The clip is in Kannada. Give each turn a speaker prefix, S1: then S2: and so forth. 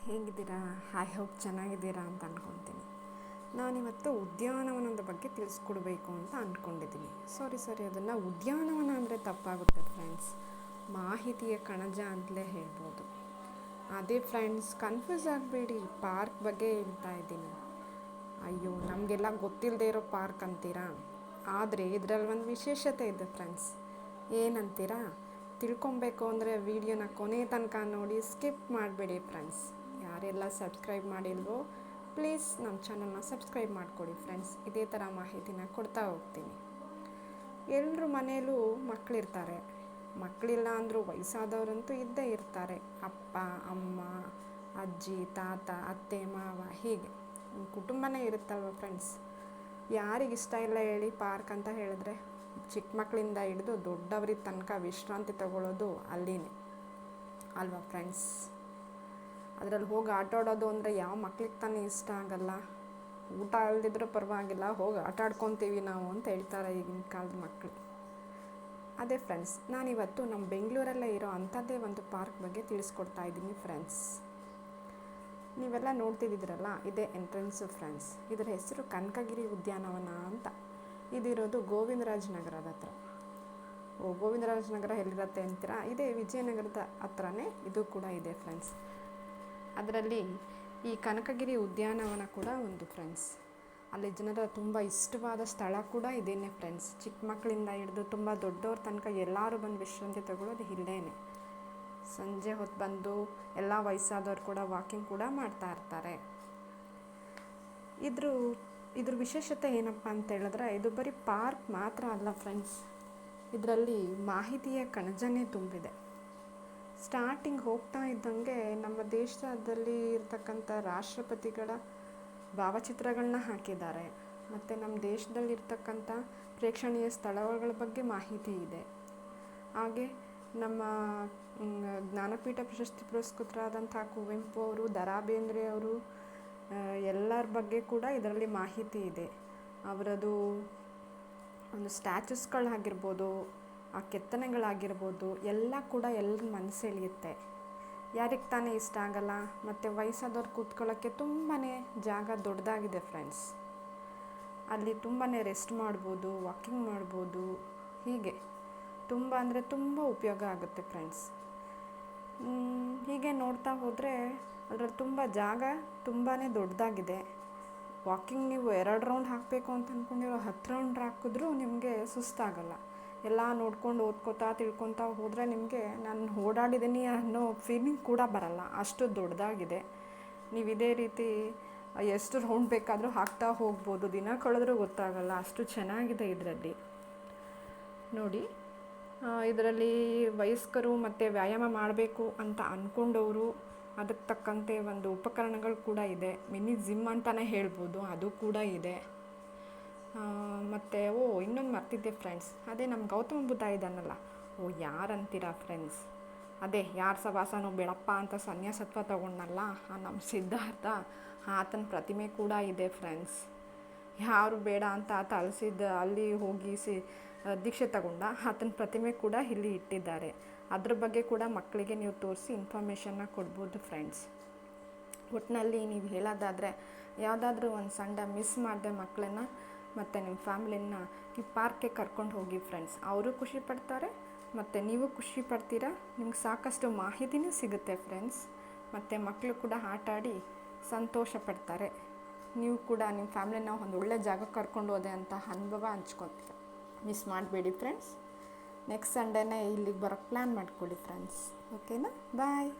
S1: ಹೇಗಿದ್ದೀರಾ? ಐ ಹೋಪ್ ಚೆನ್ನಾಗಿದ್ದೀರಾ ಅಂತ ಅಂದ್ಕೊತೀನಿ. ನಾನಿವತ್ತು ಉದ್ಯಾನವನದ ಬಗ್ಗೆ ತಿಳಿಸ್ಕೊಡ್ಬೇಕು ಅಂತ ಅಂದ್ಕೊಂಡಿದ್ದೀನಿ. ಸಾರಿ ಅದನ್ನು ಉದ್ಯಾನವನ ಅಂದರೆ ತಪ್ಪಾಗುತ್ತೆ ಫ್ರೆಂಡ್ಸ್, ಮಾಹಿತಿಯ ಕಣಜ ಅಂತಲೇ ಹೇಳ್ಬೋದು. ಅದೇ ಫ್ರೆಂಡ್ಸ್, ಕನ್ಫ್ಯೂಸ್ ಆಗಬೇಡಿ, ಪಾರ್ಕ್ ಬಗ್ಗೆ ಹೇಳ್ತಾ ಇದ್ದೀನಿ. ಅಯ್ಯೋ, ನಮಗೆಲ್ಲ ಗೊತ್ತಿಲ್ಲದೆ ಇರೋ ಪಾರ್ಕ್ ಅಂತೀರಾ? ಆದರೆ ಇದರಲ್ಲಿ ಒಂದು ವಿಶೇಷತೆ ಇದೆ ಫ್ರೆಂಡ್ಸ್. ಏನಂತೀರಾ? ತಿಳ್ಕೊಬೇಕು ಅಂದರೆ ವಿಡಿಯೋನ ಕೊನೆ ತನಕ ನೋಡಿ, ಸ್ಕಿಪ್ ಮಾಡಬೇಡಿ ಫ್ರೆಂಡ್ಸ್. ಯಾರೆಲ್ಲ ಸಬ್ಸ್ಕ್ರೈಬ್ ಮಾಡಿಲ್ವೋ ಪ್ಲೀಸ್ ನಮ್ಮ ಚಾನಲ್ನ ಸಬ್ಸ್ಕ್ರೈಬ್ ಮಾಡಿಕೊಡಿ ಫ್ರೆಂಡ್ಸ್. ಇದೇ ಥರ ಮಾಹಿತಿನ ಕೊಡ್ತಾ ಹೋಗ್ತೀನಿ. ಎಲ್ಲರ ಮನೆಯಲ್ಲೂ ಮಕ್ಕಳಿರ್ತಾರೆ, ಮಕ್ಕಳಿಲ್ಲ ಅಂದರೂ ವಯಸ್ಸಾದವರಂತೂ ಇದ್ದೇ ಇರ್ತಾರೆ. ಅಪ್ಪ ಅಮ್ಮ, ಅಜ್ಜಿ ತಾತ, ಅತ್ತೆ ಮಾವ, ಹೀಗೆ ಕುಟುಂಬನೇ ಇರುತ್ತಲ್ವ ಫ್ರೆಂಡ್ಸ್. ಯಾರಿಗಿಷ್ಟ ಇಲ್ಲ ಹೇಳಿ ಪಾರ್ಕ್ ಅಂತ ಹೇಳಿದ್ರೆ? ಚಿಕ್ಕ ಮಕ್ಕಳಿಂದ ಹಿಡಿದು ದೊಡ್ಡವ್ರಿಗೆ ತನಕ ವಿಶ್ರಾಂತಿ ತಗೊಳ್ಳೋದು ಅಲ್ಲಿನೇ ಅಲ್ವಾ ಫ್ರೆಂಡ್ಸ್. ಅದರಲ್ಲಿ ಹೋಗಿ ಆಟ ಆಡೋದು ಅಂದರೆ ಯಾವ ಮಕ್ಳಿಗೆ ತಾನೇ ಇಷ್ಟ ಆಗಲ್ಲ? ಊಟ ಅಲ್ದಿದ್ರೂ ಪರವಾಗಿಲ್ಲ, ಹೋಗಿ ಆಟ ಆಡ್ಕೊತೀವಿ ನಾವು ಅಂತ ಹೇಳ್ತಾರೆ ಈಗಿನ ಕಾಲದ ಮಕ್ಕಳು. ಅದೇ ಫ್ರೆಂಡ್ಸ್, ನಾನಿವತ್ತು ನಮ್ಮ ಬೆಂಗಳೂರಲ್ಲೇ ಇರೋ ಅಂಥದ್ದೇ ಒಂದು ಪಾರ್ಕ್ ಬಗ್ಗೆ ತಿಳಿಸ್ಕೊಡ್ತಾ ಇದ್ದೀನಿ ಫ್ರೆಂಡ್ಸ್. ನೀವೆಲ್ಲ ನೋಡ್ತಿದ್ದೀರಲ್ಲ, ಇದೇ ಎಂಟ್ರೆನ್ಸು ಫ್ರೆಂಡ್ಸ್. ಇದರ ಹೆಸರು ಕನಕಗಿರಿ ಉದ್ಯಾನವನ ಅಂತ. ಇದಿರೋದು ಗೋವಿಂದರಾಜನಗರದ ಹತ್ರ. ಗೋವಿಂದರಾಜನಗರ ಎಲ್ಲಿರುತ್ತೆ ಅಂತೀರಾ? ಇದೇ ವಿಜಯನಗರದ ಹತ್ರನೇ ಇದು ಕೂಡ ಇದೆ ಫ್ರೆಂಡ್ಸ್. ಅದರಲ್ಲಿ ಈ ಕನಕಗಿರಿ ಉದ್ಯಾನವನ ಕೂಡ ಒಂದು ಫ್ರೆಂಡ್ಸ್. ಅಲ್ಲಿ ಜನರ ತುಂಬ ಇಷ್ಟವಾದ ಸ್ಥಳ ಕೂಡ ಇದೇನೆ ಫ್ರೆಂಡ್ಸ್. ಚಿಕ್ಕ ಮಕ್ಕಳಿಂದ ಹಿಡಿದು ತುಂಬ ದೊಡ್ಡವ್ರ ತನಕ ಎಲ್ಲರೂ ಬಂದು ವಿಶ್ರಾಂತಿ ತಗೊಳ್ಳೋದು ಇಲ್ಲೇನೆ. ಸಂಜೆ ಹೊತ್ತು ಬಂದು ಎಲ್ಲ ವಯಸ್ಸಾದವ್ರು ಕೂಡ ವಾಕಿಂಗ್ ಕೂಡ ಮಾಡ್ತಾ ಇರ್ತಾರೆ. ಇದ್ರ ವಿಶೇಷತೆ ಏನಪ್ಪ ಅಂತ ಹೇಳಿದ್ರೆ, ಇದು ಬರೀ ಪಾರ್ಕ್ ಮಾತ್ರ ಅಲ್ಲ ಫ್ರೆಂಡ್ಸ್, ಇದರಲ್ಲಿ ಮಾಹಿತಿಯ ಕಣಜನೇ ತುಂಬಿದೆ. ಸ್ಟಾರ್ಟಿಂಗ್ ಹೋಗ್ತಾ ಇದ್ದಂಗೆ ನಮ್ಮ ದೇಶದಲ್ಲಿ ಇರ್ತಕ್ಕಂಥ ರಾಷ್ಟ್ರಪತಿಗಳ ಭಾವಚಿತ್ರಗಳನ್ನ ಹಾಕಿದ್ದಾರೆ. ಮತ್ತು ನಮ್ಮ ದೇಶದಲ್ಲಿರ್ತಕ್ಕಂಥ ಪ್ರೇಕ್ಷಣೀಯ ಸ್ಥಳಗಳ ಬಗ್ಗೆ ಮಾಹಿತಿ ಇದೆ. ಹಾಗೆ ನಮ್ಮ ಜ್ಞಾನಪೀಠ ಪ್ರಶಸ್ತಿ ಪುರಸ್ಕೃತರಾದಂಥ ಕುವೆಂಪು ಅವರು, ದ ರಾ ಬೇಂದ್ರೆ ಅವರು, ಎಲ್ಲರ ಬಗ್ಗೆ ಕೂಡ ಇದರಲ್ಲಿ ಮಾಹಿತಿ ಇದೆ. ಅವರದು ಒಂದು ಸ್ಟ್ಯಾಚುಸ್ಗಳಾಗಿರ್ಬೋದು, ಆ ಕೆತ್ತನೆಗಳಾಗಿರ್ಬೋದು, ಎಲ್ಲ ಕೂಡ ಎಲ್ಲರ ಮನಸೆಳೆಯುತ್ತೆ. ಯಾರಿಗೆ ತಾನೇ ಇಷ್ಟ ಆಗಲ್ಲ? ಮತ್ತು ವಯಸ್ಸಾದವ್ರು ಕೂತ್ಕೊಳ್ಳೋಕ್ಕೆ ತುಂಬಾ ಜಾಗ ದೊಡ್ಡದಾಗಿದೆ ಫ್ರೆಂಡ್ಸ್. ಅಲ್ಲಿ ತುಂಬಾ ರೆಸ್ಟ್ ಮಾಡ್ಬೋದು, ವಾಕಿಂಗ್ ಮಾಡ್ಬೋದು, ಹೀಗೆ ತುಂಬ ಅಂದರೆ ತುಂಬ ಉಪಯೋಗ ಆಗುತ್ತೆ ಫ್ರೆಂಡ್ಸ್. ಹೀಗೆ ನೋಡ್ತಾ ಹೋದರೆ ಅದರಲ್ಲಿ ತುಂಬ ಜಾಗ ತುಂಬಾ ದೊಡ್ಡದಾಗಿದೆ. ವಾಕಿಂಗ್ ನೀವು 2 ರೌಂಡ್ ಹಾಕಬೇಕು ಅಂತ ಅಂದ್ಕೊಂಡಿರೋ 10 ರೌಂಡ್ ಹಾಕಿದ್ರೂ ನಿಮಗೆ ಸುಸ್ತಾಗಲ್ಲ. ಎಲ್ಲ ನೋಡ್ಕೊಂಡು ಓದ್ಕೋತಾ ತಿಳ್ಕೊತಾ ಹೋದರೆ ನಿಮಗೆ ನಾನು ಓಡಾಡಿದ್ದೀನಿ ಅನ್ನೋ ಫೀಲಿಂಗ್ ಕೂಡ ಬರಲ್ಲ, ಅಷ್ಟು ದೊಡ್ಡದಾಗಿದೆ. ನೀವು ಇದೇ ರೀತಿ ಎಷ್ಟು ರೌಂಡ್ ಬೇಕಾದರೂ ಹಾಕ್ತಾ ಹೋಗ್ಬೋದು, ದಿನ ಕಳೆದ್ರೂ ಗೊತ್ತಾಗಲ್ಲ, ಅಷ್ಟು ಚೆನ್ನಾಗಿದೆ ಇದರಲ್ಲಿ. ನೋಡಿ, ಇದರಲ್ಲಿ ವಯಸ್ಕರು ಮತ್ತು ವ್ಯಾಯಾಮ ಮಾಡಬೇಕು ಅಂತ ಅಂದ್ಕೊಂಡವರು, ಅದಕ್ಕೆ ತಕ್ಕಂತೆ ಒಂದು ಉಪಕರಣಗಳು ಕೂಡ ಇದೆ. ಮಿನಿ ಜಿಮ್ ಅಂತಲೇ ಹೇಳ್ಬೋದು, ಅದು ಕೂಡ ಇದೆ. ಮತ್ತು ಇನ್ನೊಂದು ಮರ್ತಿದ್ದೆ ಫ್ರೆಂಡ್ಸ್, ಅದೇ ನಮ್ಮ ಗೌತಮ ಬುದ್ಧ ಇದ್ದಾನಲ್ಲ, ಯಾರಂತೀರಾ ಫ್ರೆಂಡ್ಸ್? ಅದೇ ಯಾರ ಸವಾಸನೂ ಬೇಡಪ್ಪ ಅಂತ ಸನ್ಯಾಸತ್ವ ತಗೊಂಡನಲ್ಲ ನಮ್ಮ ಸಿದ್ಧಾರ್ಥ, ಆತನ ಪ್ರತಿಮೆ ಕೂಡ ಇದೆ ಫ್ರೆಂಡ್ಸ್. ಯಾರು ಬೇಡ ಅಂತ ಆತ ಅಲ್ಲಿ ಹೋಗಿ ದೀಕ್ಷೆ ತಗೊಂಡ, ಆತನ ಪ್ರತಿಮೆ ಕೂಡ ಇಲ್ಲಿ ಇಟ್ಟಿದ್ದಾರೆ. ಅದ್ರ ಬಗ್ಗೆ ಕೂಡ ಮಕ್ಕಳಿಗೆ ನೀವು ತೋರಿಸಿ ಇನ್ಫಾರ್ಮೇಷನ್ನ ಕೊಡ್ಬೋದು ಫ್ರೆಂಡ್ಸ್. ಒಟ್ಟಿನಲ್ಲಿ ನೀವು ಹೇಳೋದಾದರೆ, ಯಾವುದಾದ್ರೂ ಒಂದು ಸಂಡೇ ಮಿಸ್ ಮಾಡದೆ ಮಕ್ಕಳನ್ನ ಮತ್ತು ನಿಮ್ಮ ಫ್ಯಾಮಿಲಿನ ಈ ಪಾರ್ಕ್ಗೆ ಕರ್ಕೊಂಡು ಹೋಗಿ ಫ್ರೆಂಡ್ಸ್. ಅವರು ಖುಷಿ ಪಡ್ತಾರೆ ಮತ್ತು ನೀವು ಖುಷಿ ಪಡ್ತೀರಾ. ನಿಮ್ಗೆ ಸಾಕಷ್ಟು ಮಾಹಿತಿನೂ ಸಿಗುತ್ತೆ ಫ್ರೆಂಡ್ಸ್. ಮತ್ತು ಮಕ್ಕಳು ಕೂಡ ಆಟ ಆಡಿ ಸಂತೋಷ ಪಡ್ತಾರೆ. ನೀವು ಕೂಡ ನಿಮ್ಮ ಫ್ಯಾಮಿಲಿನ ಒಂದು ಒಳ್ಳೆ ಜಾಗಕ್ಕೆ ಕರ್ಕೊಂಡು ಹೋದೆ ಅಂತ ಅನುಭವ ಹಂಚ್ಕೊತೀರ. ಮಿಸ್ ಮಾಡಬೇಡಿ ಫ್ರೆಂಡ್ಸ್. ನೆಕ್ಸ್ಟ್ ಸಂಡೇನೇ ಇಲ್ಲಿಗೆ ಬರೋಕ್ಕೆ ಪ್ಲ್ಯಾನ್ ಮಾಡ್ಕೊಳ್ಳಿ ಫ್ರೆಂಡ್ಸ್. ಓಕೆನಾ? ಬಾಯ್.